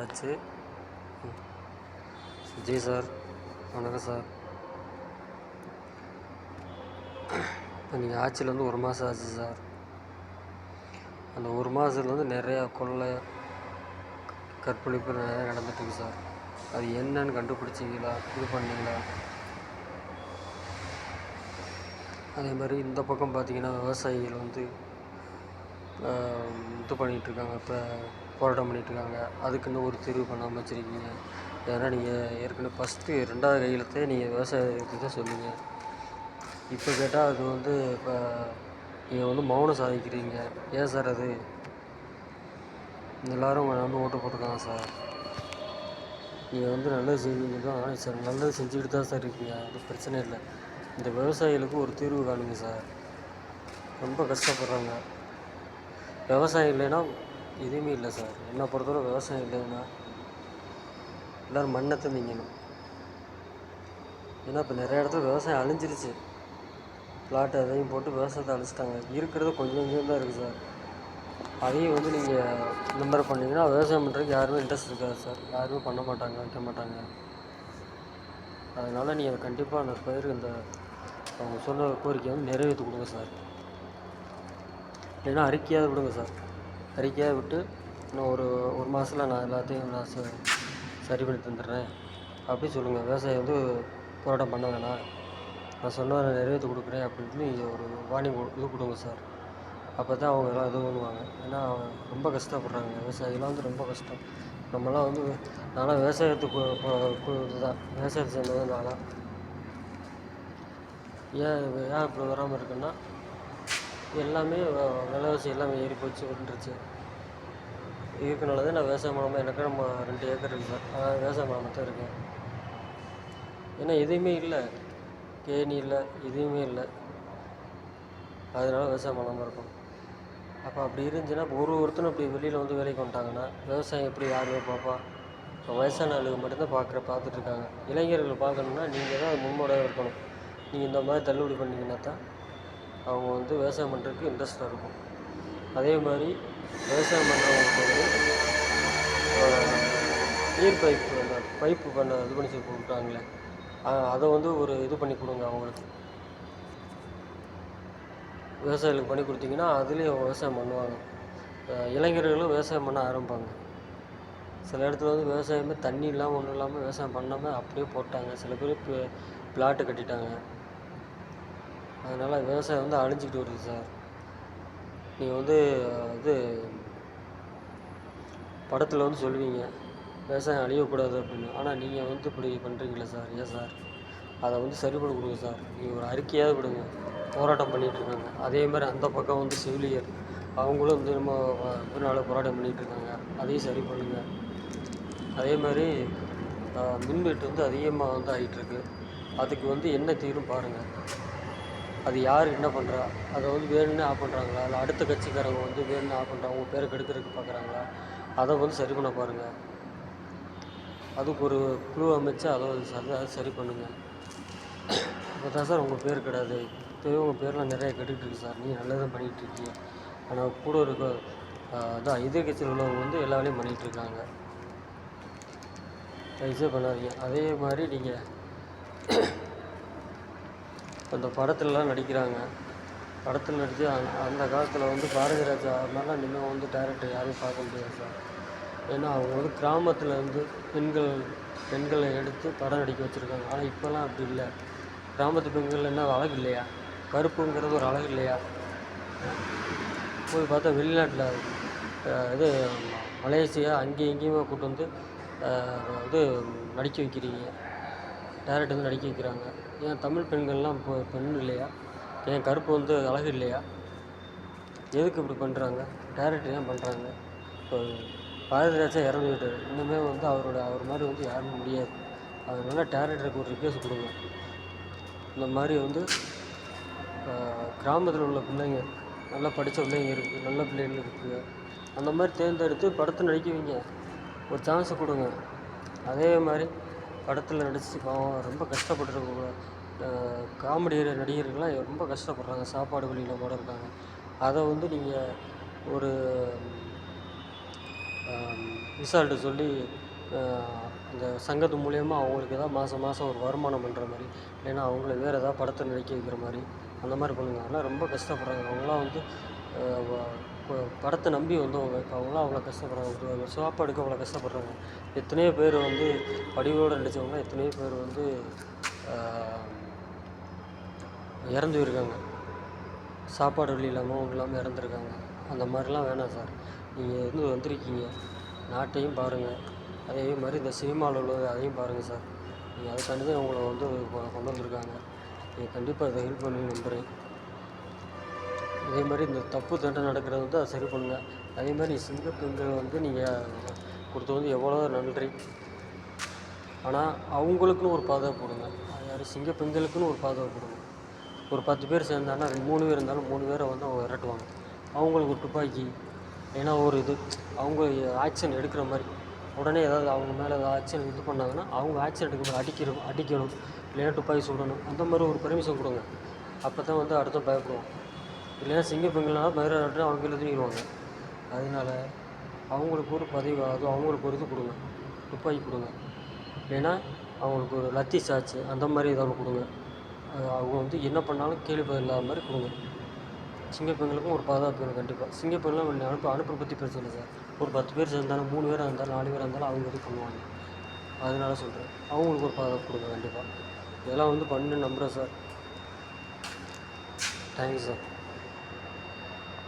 ஆச்சு. G sir, வணக்கம் sir. இப்போ நீங்கள் ஆட்சியில் வந்து 1 மாதம் ஆச்சு சார். அந்த 1 மாதத்துல நிறையா கொள்ளை கற்பழிப்பு நிறையா நடந்துட்டுருக்கு சார். அது என்னன்னு கண்டுபிடிச்சிங்களா, இது பண்ணீங்களா? அதே மாதிரி இந்த பக்கம் பார்த்தீங்கன்னா விவசாயிகள் வந்து இது பண்ணிகிட்ருக்காங்க, இப்போ போராட்டம் பண்ணிகிட்ருக்காங்க. அதுக்குன்னு ஒரு தீர்வு பண்ணாமல் வச்சுருக்கீங்க. ஏன்னா நீங்கள் ஏற்கனவே ஃபஸ்ட்டு 2வது கையெழுத்தே நீங்கள் விவசாயத்தை தான் சொன்னீங்க. இப்போ கேட்டால் அது வந்து இப்போ நீங்கள் வந்து மௌனம் சாதிக்கிறீங்க. ஏன் சார் அது? எல்லோரும் உங்களை வந்து ஓட்டு போட்டிருக்காங்க சார். நீங்கள் வந்து நல்லது செய்வீங்க தான் சார், நல்லது செஞ்சுக்கிட்டு தான் சார் இருக்கீங்க, அது பிரச்சனை இல்லை. இந்த விவசாயிகளுக்கு ஒரு தீர்வு காணுங்க சார். ரொம்ப கஷ்டப்படுறாங்க. விவசாயம் இல்லைன்னா எதுவுமே இல்லை சார். என்னை பொறுத்தவரை விவசாயம் இல்லைன்னா எல்லோரும் மண்ணை திங்கணும். ஏன்னா இப்போ நிறைய இடத்துல விவசாயம் அழிஞ்சிருச்சு. பிளாட் அதையும் போட்டு விவசாயத்தை அழிச்சிட்டாங்க. இருக்கிறது கொஞ்சம் கொஞ்சம் தான் இருக்குது சார். அதையும் வந்து நீங்கள் இந்த மாதிரி பண்ணிங்கன்னா விவசாயம் பண்ணுறதுக்கு யாருமே இன்ட்ரெஸ்ட் இருக்காது சார். யாருமே பண்ண மாட்டாங்க, வைக்க மாட்டாங்க. அதனால் நீங்கள் கண்டிப்பாக அந்த பயிர் இந்த அவங்க சொன்ன கோரிக்கையை வந்து நிறைவேற்றி கொடுங்க சார். இல்லைன்னா அறிக்கையாக விடுங்க சார். அறிக்கையாக விட்டு இன்னும் ஒரு மாதத்தில் நான் எல்லாத்தையும் நான் சரி பண்ணி தந்துடுறேன் அப்படின்னு சொல்லுங்கள். விவசாயி வந்து போராட்டம் பண்ண வேணாம், நான் சொன்னதை நிறைவேற்றி கொடுக்குறேன் அப்படின்ட்டு நீங்கள் ஒரு வார்னிங் இது கொடுங்க சார். அப்போ தான் அவங்க எல்லாம் இது பண்ணுவாங்க. ஏன்னா ரொம்ப கஷ்டப்படுறாங்க. விவசாயிகள்லாம் வந்து ரொம்ப கஷ்டம். நம்மலாம் வந்து நான்லாம் விவசாயத்துக்கு இதுதான், விவசாயத்தை சேர்ந்தது நான்லாம். ஏன் இப்படி வராமல் இருக்குன்னா எல்லாமே விலைவாசி எல்லாமே ஏறி போச்சு, வந்துருச்சு. இருக்கனால தான் நான் விவசாயம் பண்ணாமல் எனக்கு நம்ம 2 ஏக்கர் இருக்குது சார். நான் விவசாயம் பண்ணாமல் தான் இருக்கேன். ஏன்னா எதுவுமே இல்லை, கேணி இல்லை, எதுவுமே இல்லை. அதனால விவசாயம் பண்ணாமல் இருக்கும். அப்போ அப்படி இருந்துச்சுன்னா இப்போ ஒருத்தனும் இப்படி வெளியில் வந்து வேலைக்கு வந்துட்டாங்கன்னா விவசாயம் எப்படி யாருமே பார்ப்பா? இப்போ வயசான ஆளுங்க மட்டும்தான் பார்த்துட்ருக்காங்க. இளைஞர்கள் பார்க்கணுன்னா நீங்கள் தான் முன்னோடியாக இருக்கணும். நீங்கள் இந்த மாதிரி தள்ளுபடி பண்ணிங்கன்னா தான் அவங்க வந்து விவசாயம் பண்ணுறதுக்கு இன்ட்ரெஸ்ட்டாக இருக்கும். அதே மாதிரி விவசாயம் பண்ணுறவங்களுக்கு வந்து நீர் பைப்பு, அந்த பைப்பு இது பண்ணி கொடுக்குறாங்களே, அதை வந்து ஒரு இது பண்ணி கொடுங்க அவங்களுக்கு. விவசாயிகளுக்கு பண்ணி கொடுத்தீங்கன்னா அதுலேயும் விவசாயம் பண்ணுவாங்க. இளைஞர்களும் விவசாயம் பண்ண ஆரம்பிப்பாங்க. சில இடத்துல வந்து விவசாயமே தண்ணி இல்லாமல் ஒன்றும் இல்லாமல் விவசாயம் பண்ணாமல் அப்படியே போட்டாங்க. சில பேர் பிளாட்டு கட்டிட்டாங்க. அதனால் விவசாயம் வந்து அழிஞ்சிக்கிட்டு வருது சார். நீங்கள் வந்து இது படத்தில் வந்து சொல்லுவீங்க விவசாயம் அழியக்கூடாது அப்படின்னு. ஆனால் நீங்கள் வந்து இப்படி பண்ணுறீங்களே சார், ஏன் சார்? அதை வந்து சரி பண்ணி கொடுங்க சார். நீங்கள் ஒரு அறிக்கையாவது விடுங்க. போராட்டம் பண்ணிகிட்ருக்காங்க. அதே மாதிரி அந்த பக்கம் வந்து செவிலியர் அவங்களும் வந்து நம்ம நாள் போராட்டம் பண்ணிகிட்ருக்காங்க. அதையும் சரி பண்ணுங்கள். அதே மாதிரி மின்வெட்டு வந்து அதிகமாக வந்து ஆகிட்டுருக்கு. அதுக்கு வந்து என்ன தீர்வு பாருங்கள். அது யார் என்ன பண்ணுறா? அதை வந்து வேணும்னே ஆஃப் பண்ணுறாங்களா, இல்லை அடுத்த கட்சிக்காரங்க வந்து வேணும்னே ஆஃப் பண்ணுறாங்க, உங்கள் பேரை கெடுக்கிறதுக்கு பார்க்குறாங்களா? அதை வந்து சரி பண்ண பாருங்கள். அதுக்கு ஒரு குழு அமைச்சு அதை சரி பண்ணுங்கள். அப்போ தான் சார் உங்கள் பேர் கிடையாது. இப்போவே உங்கள் பேர்லாம் நிறைய கெட்டுக்கிட்டு சார். நீங்கள் நல்லதாக பண்ணிகிட்ருக்கீங்க. ஆனால் கூட இருக்க அதான் எதிர்கட்சியில் உள்ளவங்க வந்து எல்லா வேலையும் பண்ணிகிட்ருக்காங்க. தயவுசெய்து பண்ணாதீங்க. அதே மாதிரி நீங்கள் அந்த படத்துலலாம் நடிக்கிறாங்க. படத்தில் நடித்து அந்த காலத்தில் வந்து பாரதி ராஜா மாதிரிலாம் இன்னும் வந்து டேரக்டர் யாரையும் பார்க்க முடியாது சார். ஏன்னா அவங்க வந்து கிராமத்தில் வந்து பெண்களை எடுத்து படம் நடிக்க வச்சுருக்காங்க. ஆனால் இப்போல்லாம் அப்படி இல்லை. கிராமத்து பெண்கள் என்ன அழகு இல்லையா? கருப்புங்கிறது ஒரு அழகு இல்லையா? போய் பார்த்தா வெளிநாட்டில் இது மலேசியா அங்கேயும் இங்கேயுமே கூப்பிட்டு வந்து இது நடிக்க வைக்கிறீங்க. டேரக்டர் வந்து நடிக்க வைக்கிறாங்க. ஏன் தமிழ் பெண்கள்லாம் இப்போ பெண் இல்லையா? ஏன் கருப்பு வந்து அழகு இல்லையா? எதுக்கு இப்படி பண்ணுறாங்க? டேரக்டர் ஏன் பண்ணுறாங்க? இப்போ பாரதி ராஜா இறந்து விட்டார். இன்னுமே வந்து அவர் மாதிரி வந்து யாருமே முடியாது. அதனால டேரக்டருக்கு ஒரு ரிக்வெஸ்ட் கொடுங்க. இந்த மாதிரி வந்து கிராமத்தில் உள்ள பிள்ளைங்க, நல்லா படித்த பிள்ளைங்க இருக்குது, நல்ல பிள்ளைங்க இருக்குது, அந்த மாதிரி தேர்ந்தெடுத்து படத்தை நடிக்க வைங்க. ஒரு சான்ஸை கொடுங்க. அதே மாதிரி படத்தில் நடித்து பாவம் ரொம்ப கஷ்டப்பட்டுருக்கவங்க காமெடி நடிகர்கள்லாம் ரொம்ப கஷ்டப்படுறாங்க. சாப்பாடு வழியில் கூட இருக்காங்க. அதை வந்து நீங்கள் ஒரு விசால்கிட்ட சொல்லி அந்த சங்கத்து மூலியமாக அவங்களுக்கு ஏதாவது மாதம் மாதம் ஒரு வருமானம் பண்ணுற மாதிரி, இல்லைன்னா அவங்கள வேறு ஏதாவது படத்தை நடிக்க வைக்கிற மாதிரி அந்த மாதிரி பண்ணுங்க. ஆனால் ரொம்ப கஷ்டப்படுறாங்க. அவங்களாம் வந்து படத்தை நம்பி வந்தவங்க. இப்போ அவங்களாம் அவ்வளோ கஷ்டப்படுறாங்க. ஒரு சாப்பாடுக்கு அவ்வளோ கஷ்டப்படுறாங்க. எத்தனையோ பேர் வந்து வடிவோடு நடித்தவங்க, எத்தனையோ பேர் வந்து இறந்து போயிருக்காங்க. சாப்பாடு வழி இல்லாமல் ஒன்றும் இல்லாமல் இறந்துருக்காங்க. அந்த மாதிரிலாம் வேணாம் சார். நீங்கள் வந்து வந்திருக்கீங்க, நாட்டையும் பாருங்கள், அதே மாதிரி இந்த சினிமாவில் உள்ளது அதையும் பாருங்கள் சார். நீங்கள் அதுக்காண்டி தான் உங்களை வந்து கொண்டு வந்திருக்காங்க. நீங்கள் கண்டிப்பாக இதை ஹெல்ப் பண்ணி நம்புகிறேன். இதே மாதிரி இந்த தப்பு தண்டனை நடக்கிறது வந்து அதை சரி பண்ணுங்கள். அதே மாதிரி சிங்கப்பெண்கள் வந்து நீங்கள் கொடுத்து வந்து எவ்வளோ நன்றி. ஆனால் அவங்களுக்குன்னு ஒரு பாதுகாப்பு கொடுங்க. யார் சிங்கப்பெண்களுக்குன்னு ஒரு பாதுகாப்பு கொடுங்க. ஒரு 10 பேர் சேர்ந்தாங்கன்னா 3 பேர் இருந்தாலும் 3 பேரை வந்து அவங்க விரட்டுவாங்க. அவங்களுக்கு ஒரு துப்பாக்கி, ஏன்னா ஒரு இது அவங்க ஆக்ஷன் எடுக்கிற மாதிரி, உடனே ஏதாவது அவங்க மேலே ஏதாவது ஆக்ஷன் இது பண்ணாங்கன்னா அவங்க ஆக்ஷன் எடுக்க அடிக்கணும், இல்லைன்னா துப்பாக்கி சுடணும். அந்த மாதிரி ஒரு பர்மிஷன் கொடுங்க. அப்போ தான் வந்து அடுத்த பயப்படுவோம். இல்லைன்னா சிங்கப்பெண்கள்னால பயராட்டு அவங்க கீழே தூக்கிடுவாங்க. அதனால அவங்களுக்கு ஒரு பதவி, அதுவும் அவங்களுக்கு ஒரு இது கொடுங்க, துப்பாக்கி கொடுங்க. இல்லைன்னா அவங்களுக்கு ஒரு லத்தி சார்ஜ் அந்த மாதிரி ஏதாவது கொடுங்க. அவங்க வந்து என்ன பண்ணாலும் கேள்வி பதில் இல்லாத மாதிரி கொடுங்க. சிங்கப்பெண்களுக்கும் ஒரு பாதுகாப்பு வேணும் கண்டிப்பாக. சிங்கப்பெண்லாம் அனுப்புற பற்றி பிரச்சனை இல்லை சார். ஒரு 10 பேர் சேர்ந்தாலும் 3 பேராக இருந்தாலும் 4 பேராக இருந்தாலும் அவங்க இது பண்ணுவாங்க. அதனால சொல்கிறேன், அவங்களுக்கு ஒரு பாதுகாப்பு கொடுங்க கண்டிப்பாக. இதெல்லாம் வந்து பண்ணு நம்புகிறேன் சார். Thanks sir.